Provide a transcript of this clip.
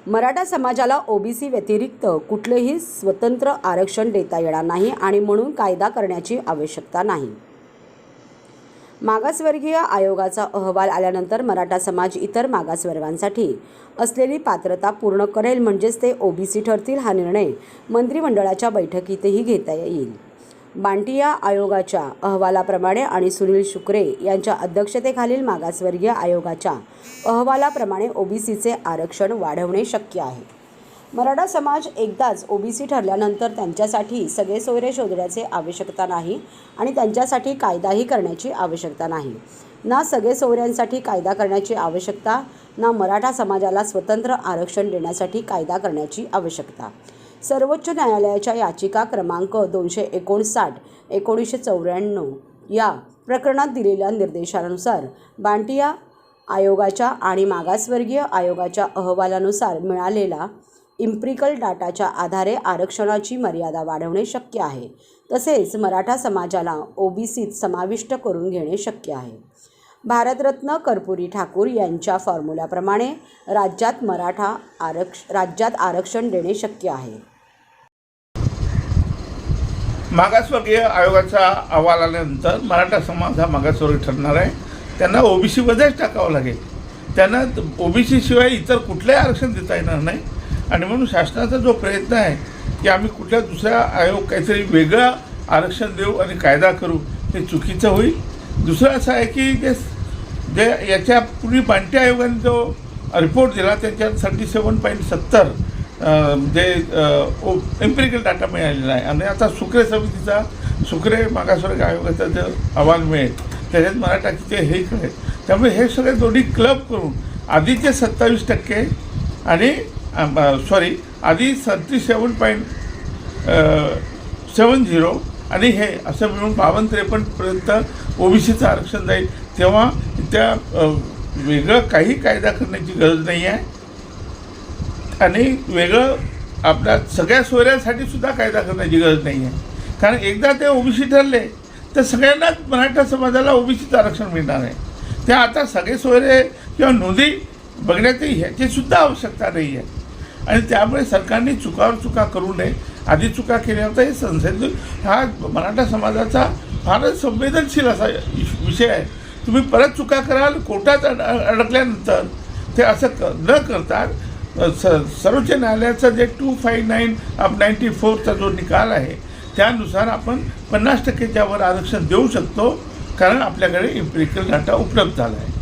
मराठा समाजाला ओबीसी व्यतिरिक्त कुठलेही स्वतंत्र आरक्षण देता येणार नाही आणि म्हणून कायदा करण्याची आवश्यकता नाही। मागासवर्गीय आयोगाचा अहवाल आल्यानंतर मराठा समाज इतर मागासवर्गांसाठी असलेली पात्रता पूर्ण करेल, म्हणजेच ते ओबीसी ठरतील। हा निर्णय मंत्रिमंडळाच्या बैठकीतही घेता येईल। बांटिया आयोगाच्या अहवालाप्रमाणे आणि सुनील शुक्रे यांच्या अध्यक्षतेखालील मागासवर्गीय आयोगाच्या अहवालाप्रमाणे ओबीसीचे आरक्षण वाढवणे शक्य आहे। मराठा समाज एकदाच ओबीसी ठरल्यानंतर त्यांच्यासाठी सगळे सोयरे शोधण्याची आवश्यकता नाही आणि त्यांच्यासाठी कायदाही करण्याची आवश्यकता नाही। ना सगळे सोयऱ्यांसाठी कायदा करण्याची आवश्यकता, ना मराठा समाजाला स्वतंत्र आरक्षण देण्यासाठी कायदा करण्याची आवश्यकता। सर्वोच्च न्यायालयाच्या याचिका क्रमांक 259/1994 या प्रकरणात दिलेल्या निर्देशानुसार बांटिया आयोगाच्या आणि मागासवर्गीय आयोगाच्या अहवालानुसार मिळालेला इम्पिरिकल डाटाच्या आधारे आरक्षणाची मर्यादा वाढवणे शक्य आहे। तसेच मराठा समाजाला ओबीसीत समाविष्ट करून घेणे शक्य आहे। भारतरत्न कर्पूरी ठाकूर यांच्या फॉर्म्युल्याप्रमाणे राज्यात आरक्षण देणे शक्य आहे। मागासवर्गीय आयोगाचा अहवाल आल्यानंतर मराठा समाज हा मागासवर्गीय ठरणार आहे। त्यांना ओबीसीमध्येच टाकावं लागेल। त्यांना ओबीसी शिवाय इतर कुठलंही आरक्षण देता येणार नाही आणि म्हणून शासनाचा जो प्रयत्न आहे की आम्ही कुठल्या दुसऱ्या आयोग काहीतरी वेगळं आरक्षण देऊ आणि कायदा करू, हे चुकीचं होईल। दुसरं असं आहे की जे याच्यापूर्वी बांटिया आयोगाने जो रिपोर्ट दिला त्याच्यात 37.70 जे एम्पिरिकल डाटा मिळालेला आहे आणि आता शुक्रे मागासवर्ग आयोगाचा जो अहवाल मिळेल त्याच्यात मराठा किती हे कळेल। त्यामुळे हे सगळे दोन्ही क्लब करून आधीचे 27% आणि आधी 37.70 आणि हे असं मिळून 52-53पर्यंत ओबीसीचं आरक्षण जाईल। तेव्हा त्या वेगळं काही कायदा करण्याची गरज नाही आहे आणि वेगळं आपल्या सगळ्या सोयऱ्यांसाठी सुद्धा कायदा करण्याची गरज नाही आहे। कारण एकदा ते ओबीसी ठरले तर सगळ्यांनाच मराठा समाजाला ओबीसीचं आरक्षण मिळणार आहे। त्या आता सगळे सोयरे किंवा नोंदी बघण्याची ह्याची सुद्धा आवश्यकता नाही आहे आणि त्यामुळे सरकारने चुकावर चुका करू नये। आधी चुका केल्या होत्या, हे संसद हा मराठा समाजाचा फारच संवेदनशील असा विषय आहे। तुम्ही परत चुका कराल, कोर्टात अडकल्यानंतर ते असं न करता सर्वोच्च न्यायालयाचा जे 259/94चा जो निकाल आहे त्यानुसार आपण 50%च्या वर आरक्षण देऊ शकतो, कारण आपल्याकडे इम्पिरिकल डाटा उपलब्ध झाला आहे।